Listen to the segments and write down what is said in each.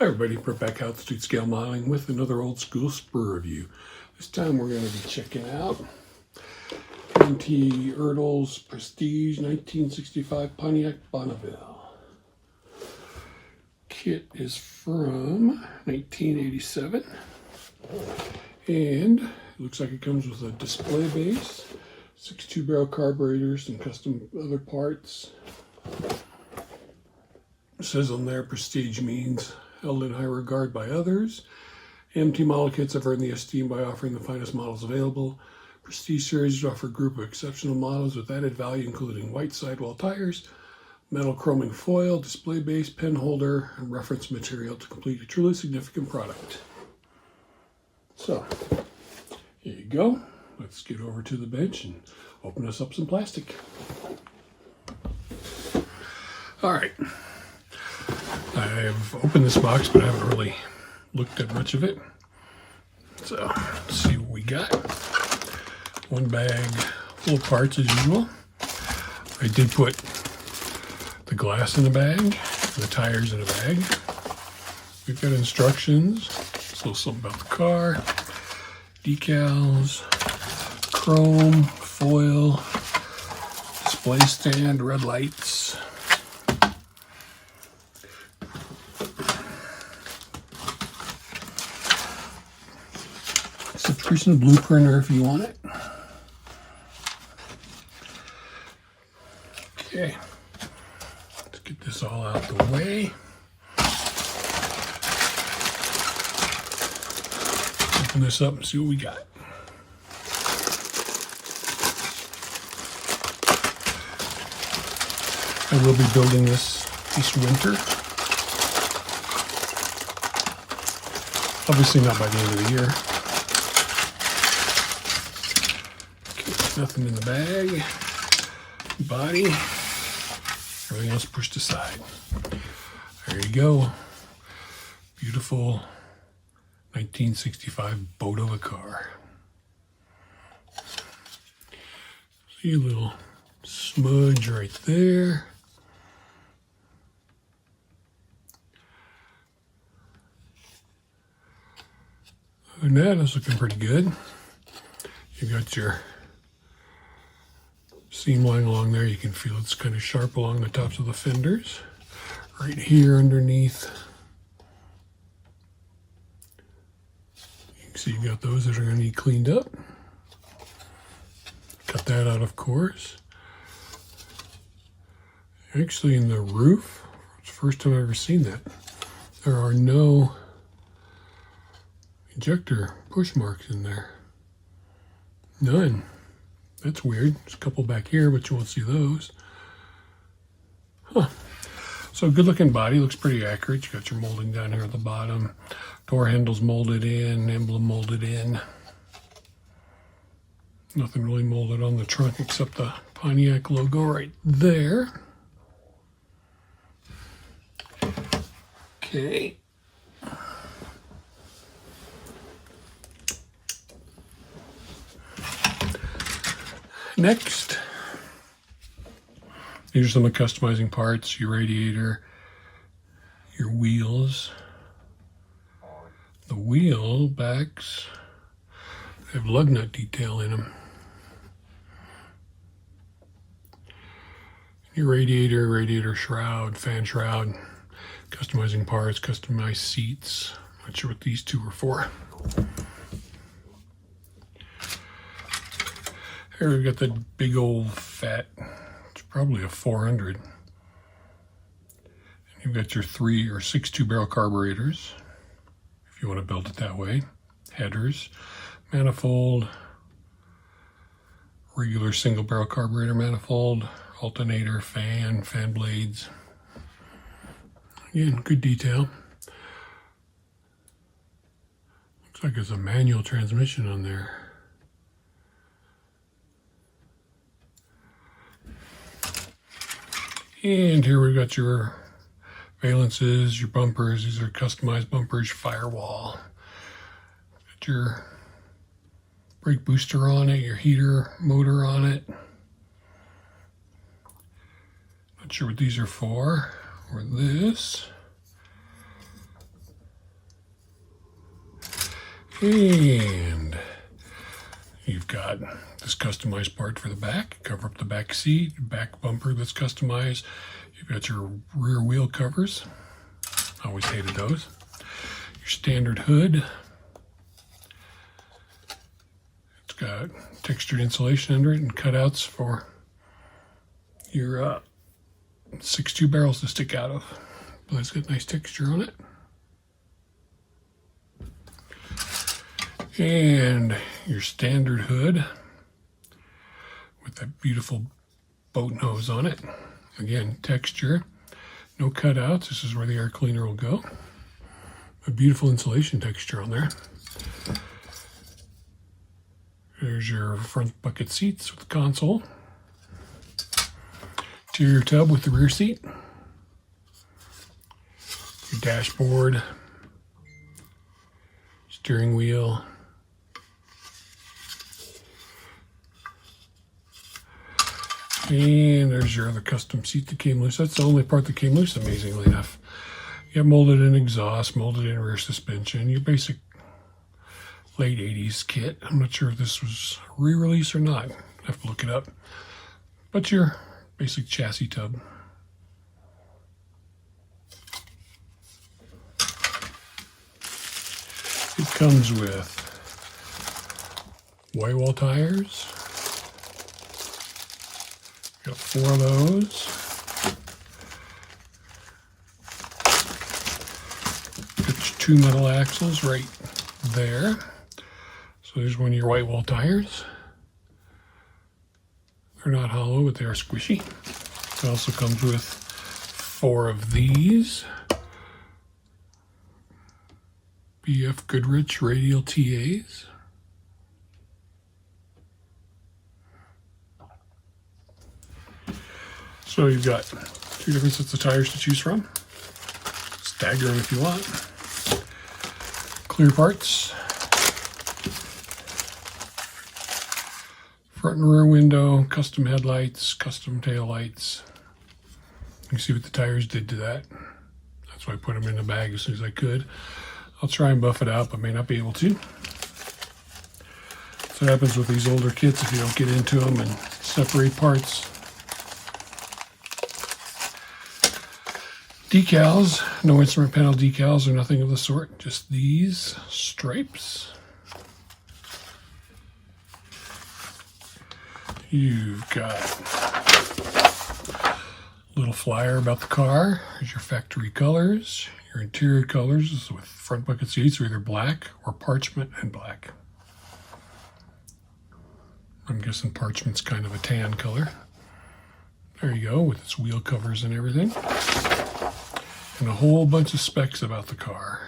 Hi everybody, we're back out street scale modeling with another old school Sprue review. This time we're going to be checking out AMT Ertles Prestige 1965 Pontiac Bonneville. Kit is from 1987 and it looks like it comes with a display base, 6 2-barrel carburetors and custom other parts. It says on there Prestige means held in high regard by others. AMT model kits have earned the esteem by offering the finest models available. Prestige series offer a group of exceptional models with added value, including white sidewall tires, metal chroming foil, display base, pen holder, and reference material to complete a truly significant product. So, here you go. Let's get over to the bench and open us up some plastic. All right. I've opened this box, but I haven't really looked at much of it. So, let's see what we got. One bag full of parts as usual. I did put the glass in a bag, and the tires in a bag. We've got instructions, so something about the car, decals, chrome, foil, display stand, red lights. Subscription blueprinter if you want it. Okay, let's get this all out the way. Open this up and see what we got. I will be building this winter. Obviously not by the end of the year. Nothing in the bag, body, everything else pushed aside. There you go. Beautiful 1965 boat of a car. See a little smudge right there. Other than that, it's looking pretty good. You got your seam line along there. You can feel it's kind of sharp along the tops of the fenders. Right here underneath, you can see you got those that are going to need cleaned up. Cut that out, of course. Actually, in the roof, it's the first time I've ever seen that. There are no ejector push marks in there. None. That's weird. There's a couple back here, but you won't see those. Huh. So good looking body, looks pretty accurate. You got your molding down here at the bottom. Door handles molded in, emblem molded in. Nothing really molded on the trunk except the Pontiac logo right there. Okay. Next, these are some of the customizing parts, your radiator, your wheels. The wheel backs have lug nut detail in them. Your radiator shroud, fan shroud, customizing parts, customized seats. Not sure what these two are for. Here we've got the big old fat, it's probably a 400. And you've got your 3 or 6 2-barrel carburetors, if you want to build it that way. Headers, manifold, regular single barrel carburetor manifold, alternator, fan blades. Again, good detail. Looks like there's a manual transmission on there. And here we've got your valences, your bumpers. These are customized bumpers, firewall. Got your brake booster on it, your heater motor on it. Not sure what these are for, or this. And you've got this customized part for the back, cover up the back seat, back bumper that's customized. You've got your rear wheel covers. Always hated those. Your standard hood. It's got textured insulation under it and cutouts for your 6.2 barrels to stick out of. But it's got nice texture on it. And your standard hood with that beautiful boat nose on it. Again, texture, no cutouts. This is where the air cleaner will go. A beautiful insulation texture on there. There's your front bucket seats with the console. Interior tub with the rear seat. Your dashboard. Steering wheel. And there's your other custom seat that came loose. That's the only part that came loose, amazingly enough. You have molded in exhaust, molded in rear suspension, your basic late 80s kit. I'm not sure if this was re-release or not. I have to look it up. But your basic chassis tub. It comes with white wall tires. Got 4 of those. Got your 2 metal axles right there. So there's one of your white wall tires. They're not hollow, but they are squishy. It also comes with 4 of these. BF Goodrich radial TAs. So you've got 2 different sets of tires to choose from. Stagger them if you want. Clear parts. Front and rear window, custom headlights, custom tail lights. You can see what the tires did to that. That's why I put them in the bag as soon as I could. I'll try and buff it out, but may not be able to. So what happens with these older kits if you don't get into them and separate parts. Decals, no instrument panel decals or nothing of the sort, just these stripes. You've got a little flyer about the car. Here's your factory colors. Your interior colors with front bucket seats are either black or parchment and black. I'm guessing parchment's kind of a tan color. There you go, with its wheel covers and everything. And a whole bunch of specs about the car.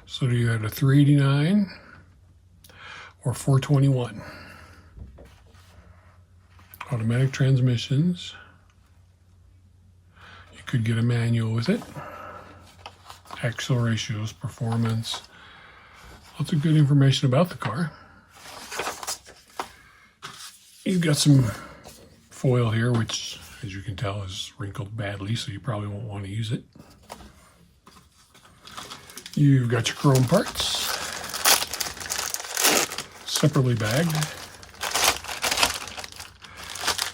So you had a 389 or 421. Automatic transmissions. You could get a manual with it. Axle ratios, performance. Lots of good information about the car. You've got some foil here, which, as you can tell, is wrinkled badly, so you probably won't want to use it. You've got your chrome parts, separately bagged,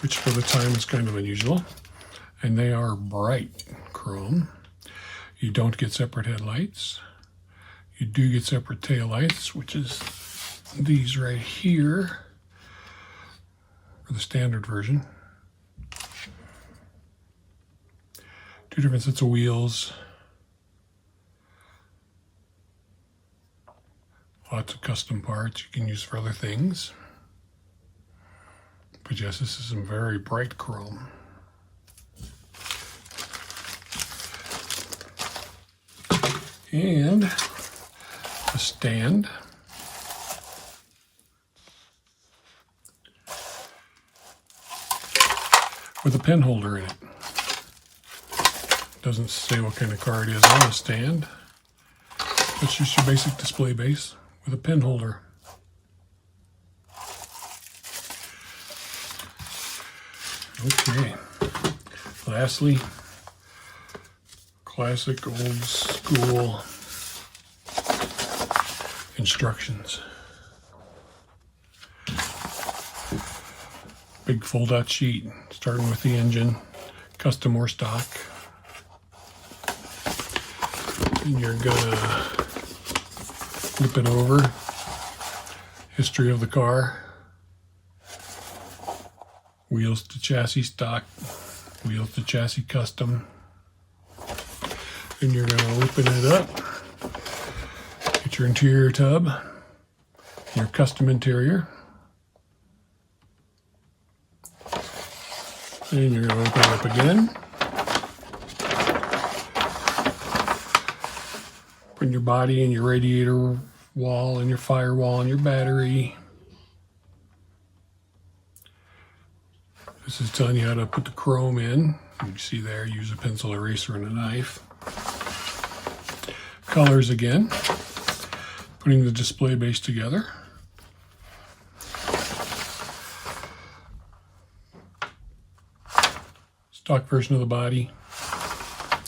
which for the time is kind of unusual. And they are bright chrome. You don't get separate headlights. You do get separate tail lights, which is these right here for the standard version. 2 different sets of wheels. Lots of custom parts you can use for other things. But yes, this is some very bright chrome. And a stand. With a pen holder in it. Doesn't say what kind of car it is on the stand. It's just your basic display base with a pen holder. Okay. Lastly, classic old school instructions. Big fold-out sheet, starting with the engine, custom or stock. And you're gonna flip it over. History of the car. Wheels to chassis stock. Wheels to chassis custom. And you're gonna open it up. Get your interior tub. Your custom interior. And you're going to open it up again. Put your body and your radiator wall and your firewall and your battery. This is telling you how to put the chrome in. You can see there, use a pencil eraser and a knife. Colors again. Putting the display base together. Stock version of the body,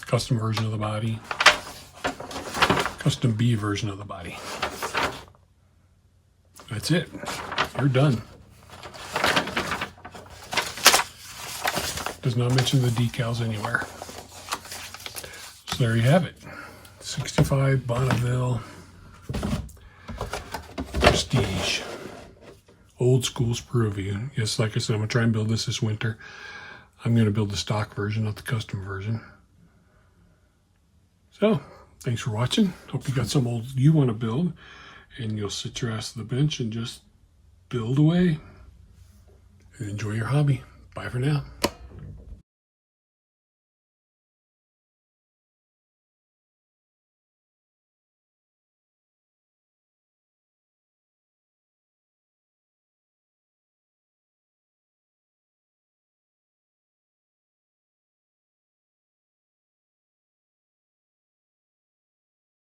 custom version of the body, custom B version of the body. That's it. You're done. Does not mention the decals anywhere. So there you have it. 65 Bonneville Prestige. Old school Sprue view. Yes, like I said, I'm going to try and build this winter. I'm going to build the stock version, not the custom version. So, thanks for watching. Hope you got some old you want to build, and you'll sit your ass to the bench and just build away and enjoy your hobby. Bye for now.